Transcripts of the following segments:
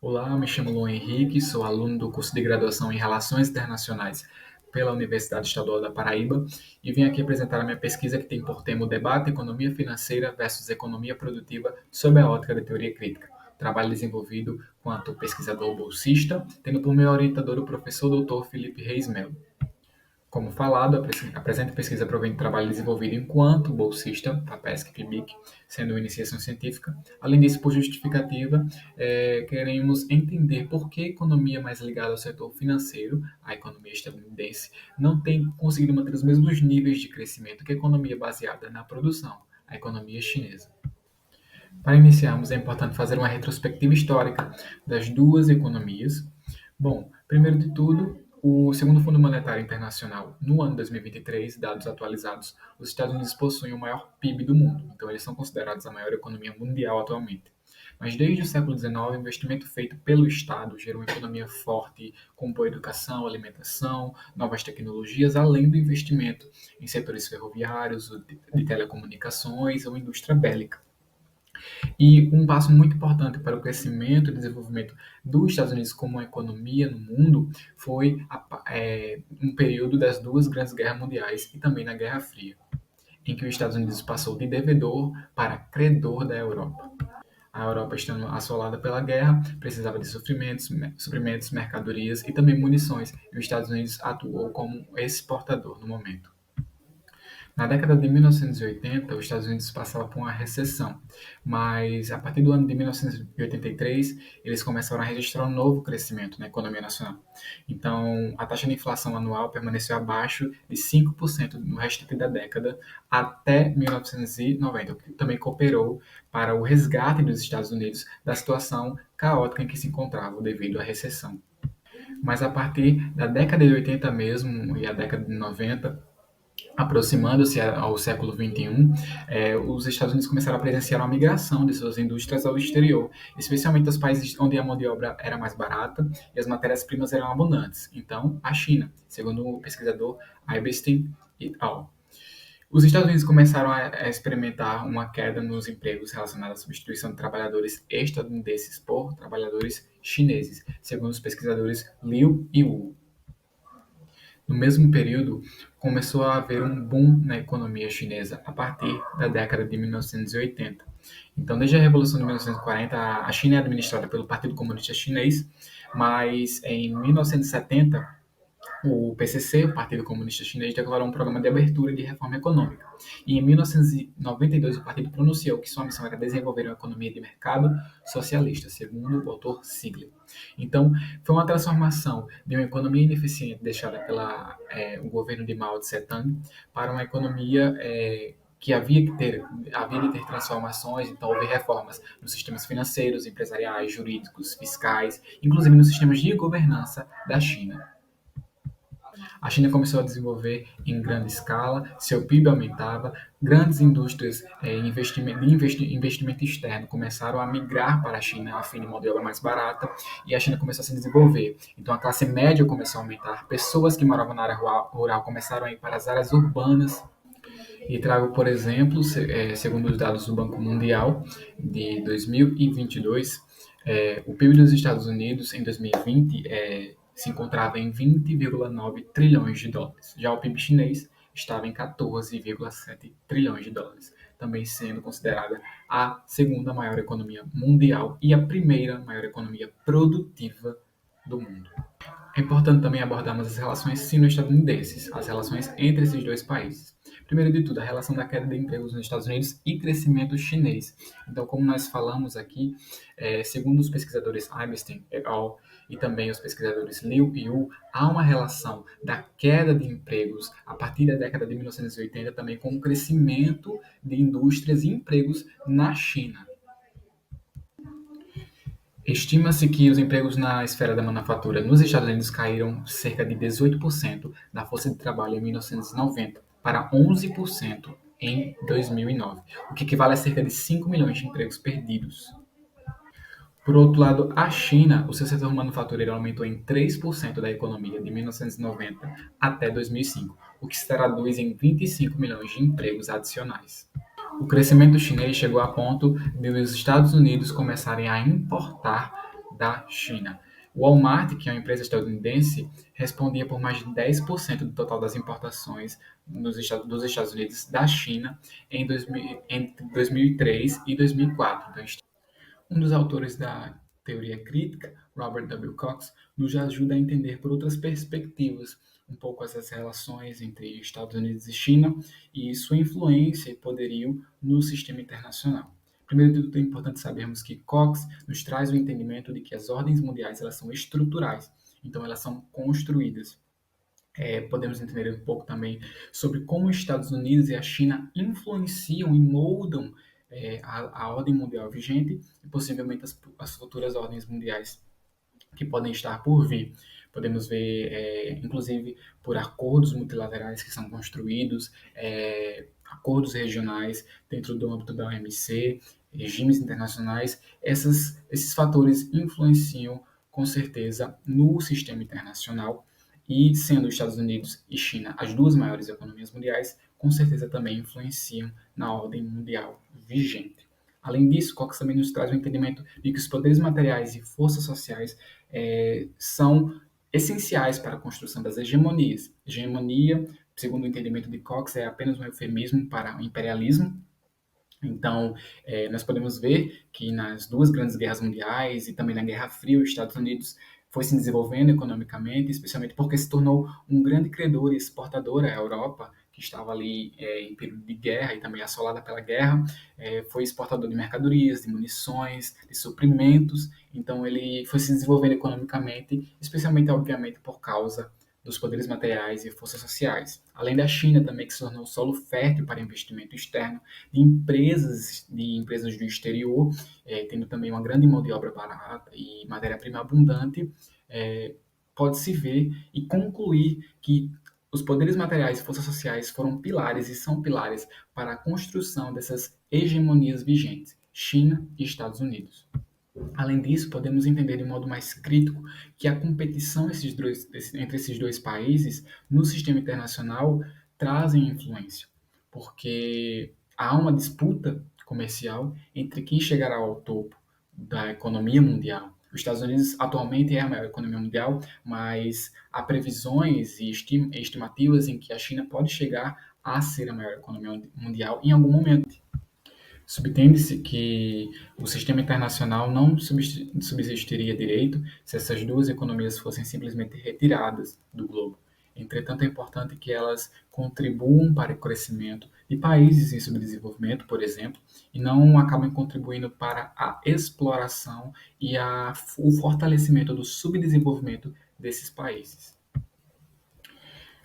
Olá, me chamo Luan Henrique, sou aluno do curso de graduação em Relações Internacionais pela Universidade Estadual da Paraíba e vim aqui apresentar a minha pesquisa que tem por tema o debate Economia Financeira versus Economia Produtiva sob a ótica da teoria crítica. Trabalho desenvolvido quanto pesquisador bolsista, tendo por meu orientador o professor Dr. Felipe Reis Melo. Como falado, a presente pesquisa provém de trabalho desenvolvido enquanto bolsista da PESC e PIBIC, sendo uma iniciação científica. Além disso, por justificativa, queremos entender por que a economia mais ligada ao setor financeiro, a economia estadunidense, não tem conseguido manter os mesmos níveis de crescimento que a economia baseada na produção, a economia chinesa. Para iniciarmos, é importante fazer uma retrospectiva histórica das duas economias. Bom, primeiro de tudo, o segundo Fundo Monetário Internacional, no ano 2023, dados atualizados, os Estados Unidos possuem o maior PIB do mundo, então eles são considerados a maior economia mundial atualmente. Mas desde o século XIX, o investimento feito pelo Estado gerou uma economia forte, com boa educação, alimentação, novas tecnologias, além do investimento em setores ferroviários, de telecomunicações ou indústria bélica. E um passo muito importante para o crescimento e desenvolvimento dos Estados Unidos como uma economia no mundo foi um período das duas grandes guerras mundiais e também na Guerra Fria, em que os Estados Unidos passou de devedor para credor da Europa. A Europa, estando assolada pela guerra, precisava de suprimentos, mercadorias e também munições, e os Estados Unidos atuou como exportador no momento. Na década de 1980, os Estados Unidos passavam por uma recessão, mas a partir do ano de 1983, eles começaram a registrar um novo crescimento na economia nacional. Então, a taxa de inflação anual permaneceu abaixo de 5% no restante da década até 1990, o que também cooperou para o resgate dos Estados Unidos da situação caótica em que se encontravam devido à recessão. Mas a partir da década de 80 mesmo e a década de 90, aproximando-se ao século XXI, os Estados Unidos começaram a presenciar uma migração de suas indústrias ao exterior, especialmente dos países onde a mão de obra era mais barata e as matérias-primas eram abundantes. Então, a China, segundo o pesquisador Eberstein et al. Os Estados Unidos começaram a experimentar uma queda nos empregos relacionados à substituição de trabalhadores estadunidenses por trabalhadores chineses, segundo os pesquisadores Liu e Wu. No mesmo período, começou a haver um boom na economia chinesa a partir da década de 1980. Então, desde a Revolução de 1940, a China é administrada pelo Partido Comunista Chinês, mas em 1970, o PCC, o Partido Comunista Chinês, declarou um programa de abertura e de reforma econômica. E em 1992, o partido pronunciou que sua missão era desenvolver uma economia de mercado socialista, segundo o autor Sigler. Então, foi uma transformação de uma economia ineficiente deixada pelo governo de Mao Tse-tung para uma economia que havia de ter transformações, então houve reformas nos sistemas financeiros, empresariais, jurídicos, fiscais, inclusive nos sistemas de governança da China. A China começou a desenvolver em grande escala, seu PIB aumentava, grandes indústrias de investimento externo começaram a migrar para a China a fim de mão de obra mais barata e a China começou a se desenvolver. Então a classe média começou a aumentar, pessoas que moravam na área rural começaram a ir para as áreas urbanas. E trago, por exemplo, segundo os dados do Banco Mundial de 2022, o PIB dos Estados Unidos em 2020 se encontrava em 20,9 trilhões de dólares. Já o PIB chinês estava em 14,7 trilhões de dólares, também sendo considerada a segunda maior economia mundial e a primeira maior economia produtiva do mundo. É importante também abordarmos as relações sino-estadunidenses, as relações entre esses dois países. Primeiro de tudo, a relação da queda de empregos nos Estados Unidos e crescimento chinês. Então, como nós falamos aqui, segundo os pesquisadores Eberstein et al. E também os pesquisadores Liu e Wu, há uma relação da queda de empregos a partir da década de 1980 também com o crescimento de indústrias e empregos na China. Estima-se que os empregos na esfera da manufatura nos Estados Unidos caíram cerca de 18% da força de trabalho em 1990 para 11% em 2009, o que equivale a cerca de 5 milhões de empregos perdidos. Por outro lado, a China, o seu setor manufatureiro aumentou em 3% da economia de 1990 até 2005, o que se traduz em 25 milhões de empregos adicionais. O crescimento chinês chegou a ponto de os Estados Unidos começarem a importar da China. O Walmart, que é uma empresa estadunidense, respondia por mais de 10% do total das importações dos Estados Unidos da China entre 2003 e 2004. Então, um dos autores da teoria crítica, Robert W. Cox, nos ajuda a entender por outras perspectivas um pouco essas relações entre Estados Unidos e China e sua influência e poderio no sistema internacional. Primeiro de tudo, é importante sabermos que Cox nos traz o entendimento de que as ordens mundiais elas são estruturais, então elas são construídas. Podemos entender um pouco também sobre como os Estados Unidos e a China influenciam e moldam a ordem mundial vigente e possivelmente as futuras ordens mundiais que podem estar por vir. Podemos ver, inclusive, por acordos multilaterais que são construídos, acordos regionais dentro do âmbito da OMC, regimes internacionais. Esses fatores influenciam, com certeza, no sistema internacional e, sendo os Estados Unidos e China as duas maiores economias mundiais, com certeza também influenciam na ordem mundial vigente. Além disso, Cox também nos traz o entendimento de que os poderes materiais e forças sociais são essenciais para a construção das hegemonias. Hegemonia, segundo o entendimento de Cox, é apenas um eufemismo para o imperialismo. Então, nós podemos ver que nas duas grandes guerras mundiais e também na Guerra Fria, os Estados Unidos foi se desenvolvendo economicamente, especialmente porque se tornou um grande credor e exportador à Europa, que estava ali em período de guerra e também assolada pela guerra, foi exportador de mercadorias, de munições, de suprimentos. Então, ele foi se desenvolvendo economicamente, especialmente, obviamente, por causa dos poderes materiais e forças sociais. Além da China também, que se tornou solo fértil para investimento externo de empresas do exterior, tendo também uma grande mão de obra barata e matéria-prima abundante, pode-se ver e concluir que os poderes materiais e forças sociais foram pilares e são pilares para a construção dessas hegemonias vigentes, China e Estados Unidos. Além disso, podemos entender de modo mais crítico que a competição entre esses dois países no sistema internacional trazem influência, porque há uma disputa comercial entre quem chegará ao topo da economia mundial. Os Estados Unidos atualmente é a maior economia mundial, mas há previsões e estimativas em que a China pode chegar a ser a maior economia mundial em algum momento. Subtende-se que o sistema internacional não subsistiria direito se essas duas economias fossem simplesmente retiradas do globo. Entretanto, é importante que elas contribuam para o crescimento de países em subdesenvolvimento, por exemplo, e não acabem contribuindo para a exploração e o fortalecimento do subdesenvolvimento desses países.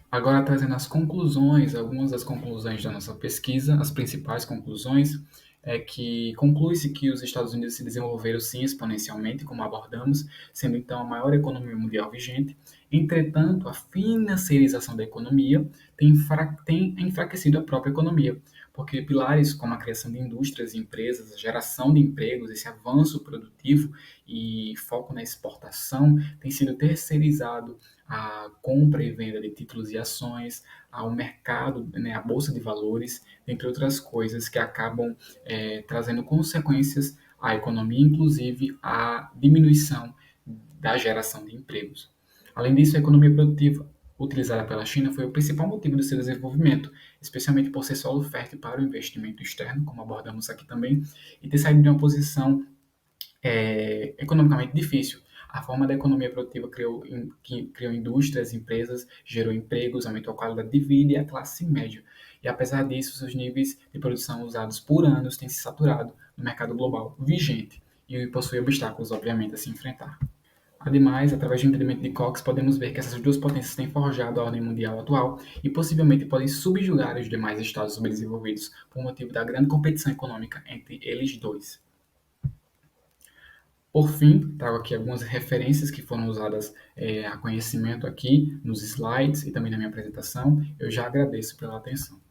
Agora, trazendo as conclusões, algumas das conclusões da nossa pesquisa, as principais conclusões, é que conclui-se que os Estados Unidos se desenvolveram sim exponencialmente, como abordamos, sendo então a maior economia mundial vigente. Entretanto, a financiarização da economia tem enfraquecido a própria economia, porque pilares como a criação de indústrias e empresas, a geração de empregos, esse avanço produtivo e foco na exportação tem sido terceirizado à compra e venda de títulos e ações, ao mercado, né, à bolsa de valores, entre outras coisas que acabam trazendo consequências à economia, inclusive à diminuição da geração de empregos. Além disso, a economia produtiva utilizada pela China foi o principal motivo do seu desenvolvimento, especialmente por ser solo fértil para o investimento externo, como abordamos aqui também, e ter saído de uma posição economicamente difícil. A forma da economia produtiva criou indústrias, empresas, gerou empregos, aumentou a qualidade de vida e a classe média. E apesar disso, seus níveis de produção usados por anos têm se saturado no mercado global vigente e possui obstáculos, obviamente, a se enfrentar. Ademais, através do entendimento de Cox, podemos ver que essas duas potências têm forjado a ordem mundial atual e possivelmente podem subjugar os demais estados subdesenvolvidos por motivo da grande competição econômica entre eles dois. Por fim, trago aqui algumas referências que foram usadas a conhecimento aqui nos slides e também na minha apresentação. Eu já agradeço pela atenção.